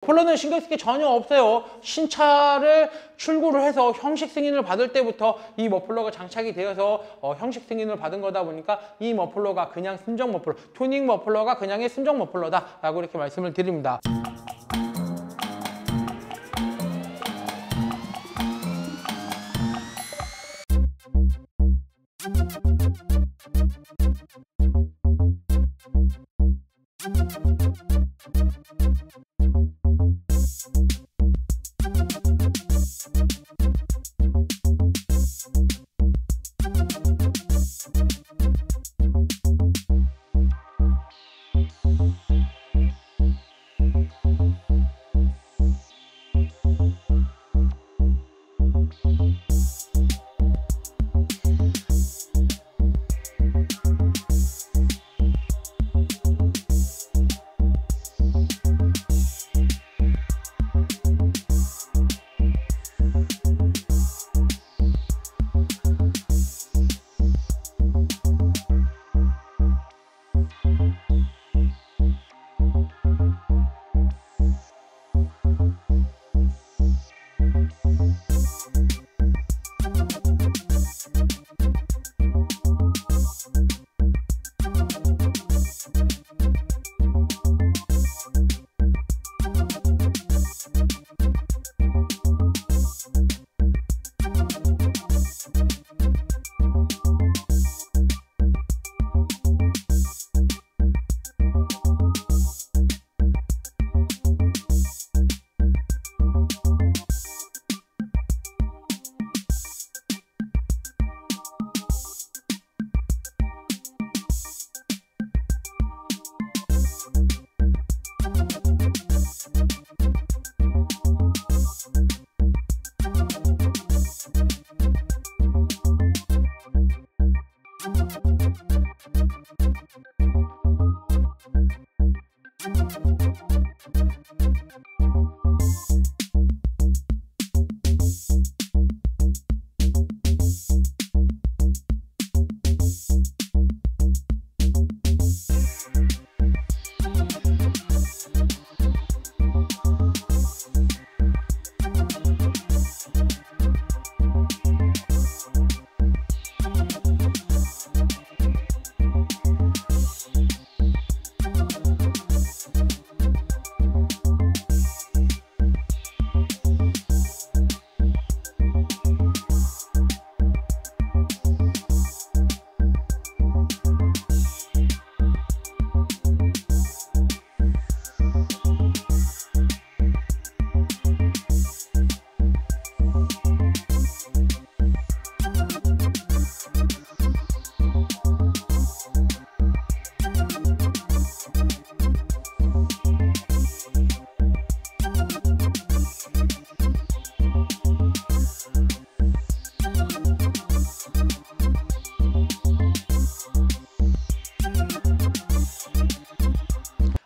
머플러는 신경 쓸 게 전혀 없어요. 신차를 출고를 해서 형식 승인을 받을 때부터 이 머플러가 장착이 되어서 형식 승인을 받은 거다 보니까 이 머플러가 그냥 순정 머플러, 튜닝 머플러가 그냥의 순정 머플러다 라고 이렇게 말씀을 드립니다.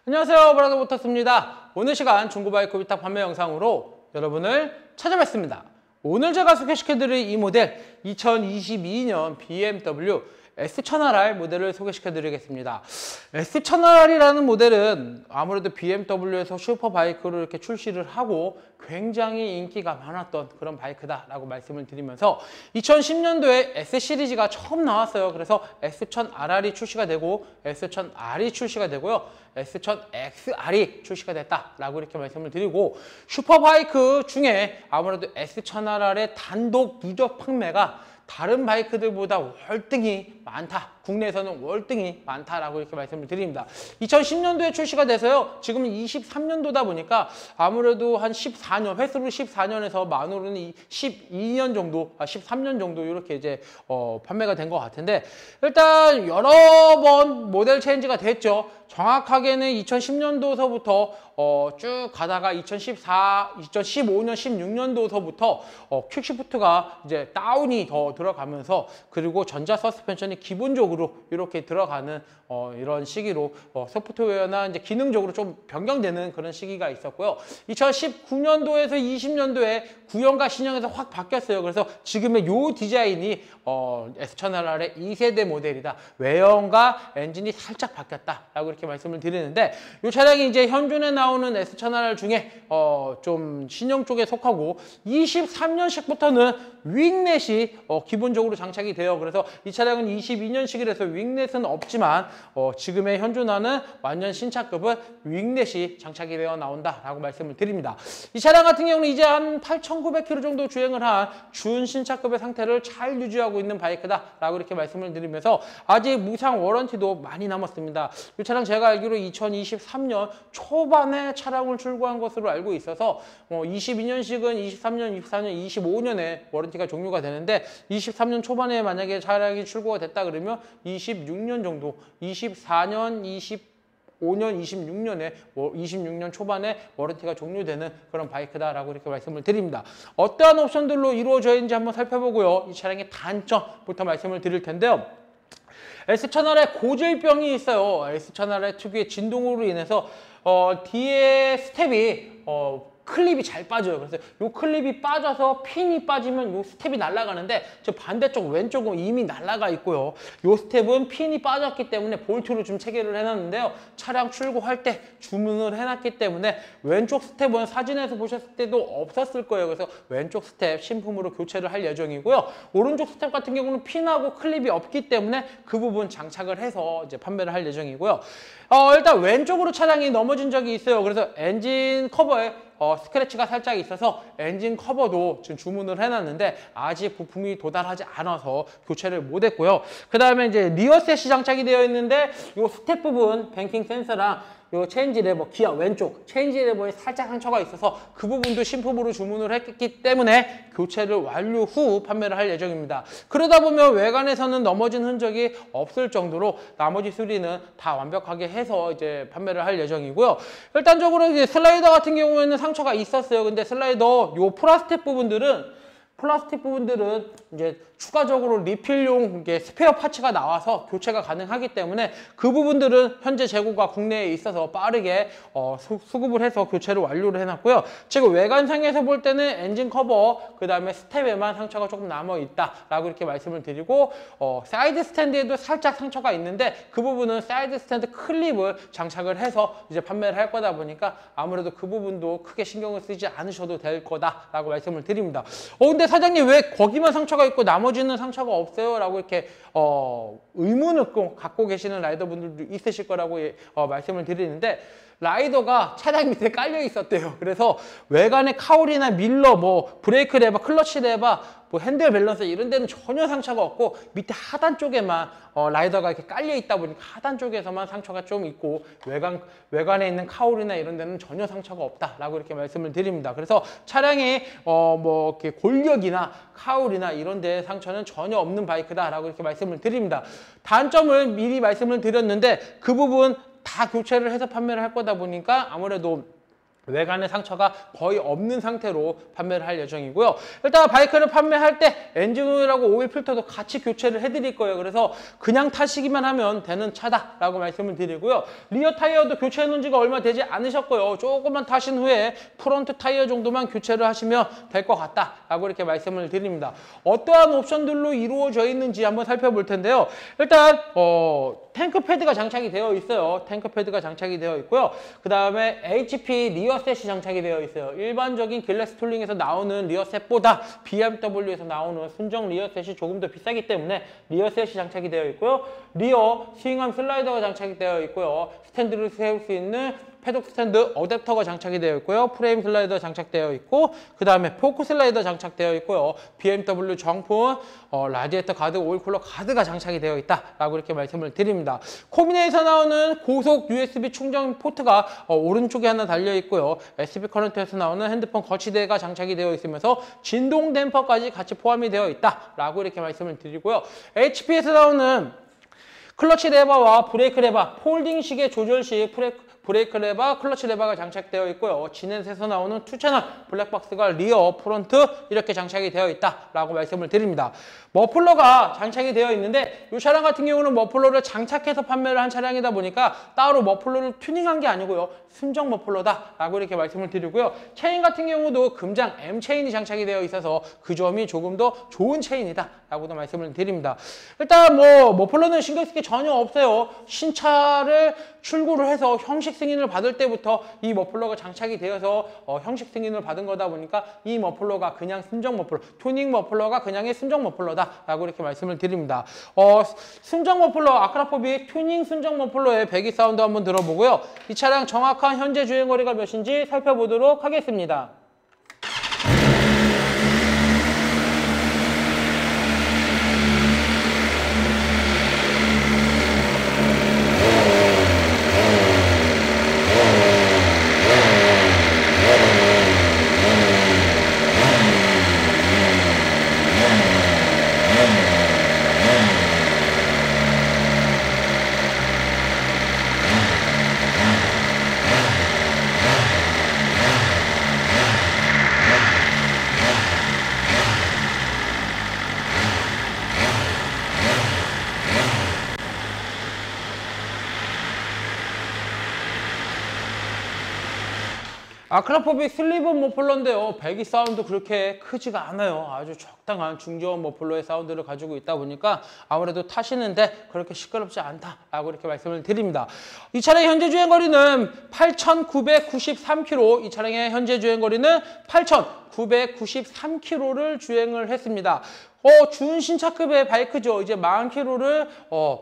안녕하세요, 브라더모터스입니다. 오늘 시간 중고바이크 위탁 판매 영상으로 여러분을 찾아뵙습니다. 오늘 제가 소개시켜드릴 이 모델 2022년 BMW S1000RR 모델을 소개시켜드리겠습니다. S1000RR이라는 모델은 아무래도 BMW에서 슈퍼바이크로 이렇게 출시를 하고 굉장히 인기가 많았던 그런 바이크다라고 말씀을 드리면서 2010년도에 S 시리즈가 처음 나왔어요. 그래서 S1000RR이 출시가 되고 S1000R이 출시가 되고요. S1000XR이 출시가 됐다라고 이렇게 말씀을 드리고 슈퍼바이크 중에 아무래도 S1000RR의 단독 누적 판매가 다른 바이크들보다 월등히 많다. 국내에서는 월등히 많다라고 이렇게 말씀을 드립니다. 2010년도에 출시가 돼서요. 지금 23년도다 보니까 아무래도 한 14년, 횟수로 14년에서 만으로는 12년 정도, 13년 정도 이렇게 이제 판매가 된 것 같은데 일단 여러 번 모델 체인지가 됐죠. 정확하게는 2010년도서부터 쭉 가다가 2015년, 16년도서부터 퀵시프트가 이제 다운이 더 들어가면서 그리고 전자 서스펜션이 기본적으로 이렇게 들어가는 이런 시기로 소프트웨어나 이제 기능적으로 좀 변경되는 그런 시기가 있었고요. 2019년도에서 20년도에 구형과 신형에서 확 바뀌었어요. 그래서 지금의 요 디자인이 S1000RR의 2세대 모델이다. 외형과 엔진이 살짝 바뀌었다라고 이렇게 말씀을 드리는데, 이 차량이 이제 현존에 나오는 S1000R 중에 좀 신형 쪽에 속하고 23년식부터는 윙넷이 기본적으로 장착이 돼요. 그래서 이 차량은 22년식이라서 윙넷은 없지만 지금의 현존하는 완전 신차급은 윙넷이 장착이 되어 나온다라고 말씀을 드립니다. 이 차량 같은 경우는 이제 한 8,900km 정도 주행을 한 준신차급의 상태를 잘 유지하고 있는 바이크다라고 이렇게 말씀을 드리면서 아직 무상 워런티도 많이 남았습니다. 이 차량 제가 알기로 2023년 초반에 차량을 출고한 것으로 알고 있어서 22년식은 23년, 24년, 25년에 워런티가 종료가 되는데 23년 초반에 만약에 차량이 출고가 됐다 그러면 26년 정도, 24년, 25년, 26년에 26년 초반에 워런티가 종료되는 그런 바이크다라고 이렇게 말씀을 드립니다. 어떠한 옵션들로 이루어져 있는지 한번 살펴보고요. 이 차량의 단점부터 말씀을 드릴 텐데요. S1000R에 고질병이 있어요. S1000R의 특유의 진동으로 인해서 뒤에 스텝이 클립이 잘 빠져요. 그래서 이 클립이 빠져서 핀이 빠지면 이 스텝이 날아가는데 저 반대쪽 왼쪽은 이미 날아가 있고요. 이 스텝은 핀이 빠졌기 때문에 볼트로 좀 체결을 해놨는데요. 차량 출고할 때 주문을 해놨기 때문에 왼쪽 스텝은 사진에서 보셨을 때도 없었을 거예요. 그래서 왼쪽 스텝 신품으로 교체를 할 예정이고요. 오른쪽 스텝 같은 경우는 핀하고 클립이 없기 때문에 그 부분 장착을 해서 이제 판매를 할 예정이고요. 일단 왼쪽으로 차량이 넘어진 적이 있어요. 그래서 엔진 커버에 스크래치가 살짝 있어서 엔진 커버도 지금 주문을 해놨는데 아직 부품이 도달하지 않아서 교체를 못했고요. 그 다음에 이제 리어셋이 장착이 되어 있는데 이 스텝 부분 뱅킹 센서랑 요 체인지 레버, 기아 왼쪽 체인지 레버에 살짝 상처가 있어서 그 부분도 신품으로 주문을 했기 때문에 교체를 완료 후 판매를 할 예정입니다. 그러다 보면 외관에서는 넘어진 흔적이 없을 정도로 나머지 수리는 다 완벽하게 해서 이제 판매를 할 예정이고요. 일단적으로 이제 슬라이더 같은 경우에는 상처가 있었어요. 근데 슬라이더 요 플라스틱 부분들은 이제 추가적으로 리필용 스페어 파츠가 나와서 교체가 가능하기 때문에 그 부분들은 현재 재고가 국내에 있어서 빠르게 수급을 해서 교체를 완료를 해놨고요. 지금 외관상에서 볼 때는 엔진 커버, 그 다음에 스텝에만 상처가 조금 남아있다라고 이렇게 말씀을 드리고 사이드 스탠드에도 살짝 상처가 있는데 그 부분은 사이드 스탠드 클립을 장착을 해서 이제 판매를 할 거다 보니까 아무래도 그 부분도 크게 신경을 쓰지 않으셔도 될 거다라고 말씀을 드립니다. 근데 사장님 왜 거기만 상처가 있고 나머지는 상처가 없어요? 라고 이렇게 의문을 갖고 계시는 라이더분들도 있으실 거라고 말씀을 드리는데 라이더가 차량 밑에 깔려 있었대요. 그래서 외관에 카울이나 밀러, 브레이크 레버, 클러치 레버, 핸들 밸런스 이런 데는 전혀 상처가 없고 밑에 하단 쪽에만 라이더가 이렇게 깔려 있다 보니까 하단 쪽에서만 상처가 좀 있고 외관에 있는 카울이나 이런 데는 전혀 상처가 없다라고 이렇게 말씀을 드립니다. 그래서 차량에 이렇게 골격이나 카울이나 이런 데 상처는 전혀 없는 바이크다라고 이렇게 말씀을 드립니다. 단점을 미리 말씀을 드렸는데 그 부분 다 교체를 해서 판매를 할 거다 보니까 아무래도 외관의 상처가 거의 없는 상태로 판매를 할 예정이고요. 일단 바이크를 판매할 때 엔진오일하고 오일 필터도 같이 교체를 해드릴 거예요. 그래서 그냥 타시기만 하면 되는 차다라고 말씀을 드리고요. 리어 타이어도 교체해 놓은 지가 얼마 되지 않으셨고요. 조금만 타신 후에 프론트 타이어 정도만 교체를 하시면 될 것 같다라고 이렇게 말씀을 드립니다. 어떠한 옵션들로 이루어져 있는지 한번 살펴볼 텐데요. 일단 탱크 패드가 장착이 되어 있어요. 탱크 패드가 장착이 되어 있고요. 그 다음에 HP 리어셋이 장착이 되어 있어요. 일반적인 길레스 툴링에서 나오는 리어셋보다 BMW에서 나오는 순정 리어셋이 조금 더 비싸기 때문에 리어셋이 장착이 되어 있고요. 리어 스윙암 슬라이더가 장착이 되어 있고요. 스탠드를 세울 수 있는 패독 스탠드 어댑터가 장착이 되어 있고요. 프레임 슬라이더 장착되어 있고 그 다음에 포크 슬라이더 장착되어 있고요. BMW 정품 라디에이터 가드, 오일 쿨러 가드가 장착이 되어 있다라고 이렇게 말씀을 드립니다. 코미네에서 나오는 고속 USB 충전 포트가 오른쪽에 하나 달려 있고요. USB 커넥터에서 나오는 핸드폰 거치대가 장착이 되어 있으면서 진동 댐퍼까지 같이 포함이 되어 있다라고 이렇게 말씀을 드리고요. HP에서 나오는 클러치 레버와 브레이크 레버, 폴딩식의 조절식 브레이크 레버, 클러치 레버가 장착되어 있고요. 지넷에서 나오는 2채널 블랙박스가 리어, 프론트 이렇게 장착이 되어 있다라고 말씀을 드립니다. 머플러가 장착이 되어 있는데 이 차량 같은 경우는 머플러를 장착해서 판매를 한 차량이다 보니까 따로 머플러를 튜닝한 게 아니고요. 순정 머플러다라고 이렇게 말씀을 드리고요. 체인 같은 경우도 금장 M 체인이 장착이 되어 있어서 그 점이 조금 더 좋은 체인이다라고도 말씀을 드립니다. 일단 머플러는 신경 쓸 게 전혀 없어요. 신차를 출고를 해서 형식 승인을 받을 때부터 이 머플러가 장착이 되어서 형식 승인을 받은 거다 보니까 이 머플러가 그냥 순정 머플러, 튜닝 머플러가 그냥의 순정 머플러다라고 이렇게 말씀을 드립니다. 순정 머플러 아크라포빅 튜닝 순정 머플러의 배기 사운드 한번 들어보고요. 이 차량 정확한 현재 주행거리가 몇인지 살펴보도록 하겠습니다. 아크라포빅 슬리븐 머플러인데요. 배기 사운드 그렇게 크지가 않아요. 아주 적당한 중저음 머플러의 사운드를 가지고 있다 보니까 아무래도 타시는데 그렇게 시끄럽지 않다라고 이렇게 말씀을 드립니다. 이 차량의 현재 주행거리는 8,993km, 이 차량의 현재 주행거리는 8,993km를 주행을 했습니다. 준신차급의 바이크죠. 이제 40km를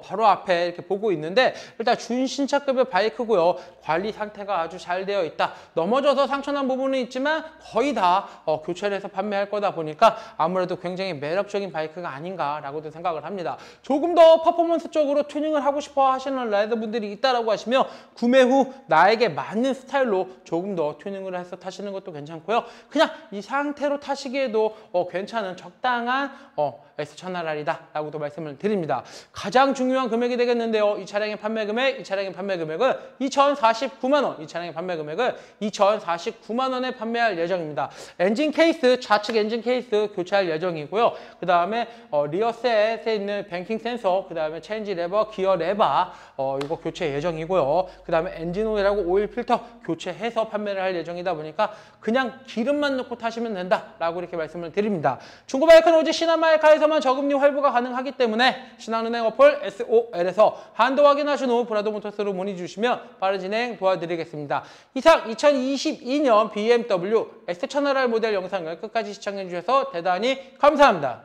바로 앞에 이렇게 보고 있는데 일단 준신차급의 바이크고요. 관리 상태가 아주 잘 되어 있다. 넘어져서 상처난 부분은 있지만 거의 다 교체를 해서 판매할 거다 보니까 아무래도 굉장히 매력적인 바이크가 아닌가라고도 생각을 합니다. 조금 더 퍼포먼스적으로 튜닝을 하고 싶어 하시는 라이더분들이 있다라고 하시면 구매 후 나에게 맞는 스타일로 조금 더 튜닝을 해서 타시는 것도 괜찮고요. 그냥 이 상태로 타시기에도 괜찮은 적당한 S1000RR이다 라고도 말씀을 드립니다. 가장 중요한 금액이 되겠는데요. 이 차량의 판매 금액은 2049만원, 이 차량의 판매 금액은 2049만원에 판매할 예정입니다. 엔진 케이스, 좌측 엔진 케이스 교체할 예정이고요. 그 다음에 리어셋에 있는 뱅킹 센서, 그 다음에 체인지 레버, 기어 레버 이거 교체 예정이고요. 그 다음에 엔진 오일하고 오일 필터 교체해서 판매를 할 예정이다 보니까 그냥 기름만 넣고 타시면 된다라고 이렇게 말씀을 드립니다. 중고바이크는 오직 신한마이카에서만 저금리 할부가 가능하기 때문에 신한은행 어플 SOL에서 한도 확인하신 후 브라더모터스로 문의 주시면 빠른 진행 도와드리겠습니다. 이상 2022년 BMW S1000RR 모델 영상을 끝까지 시청해 주셔서 대단히 감사합니다.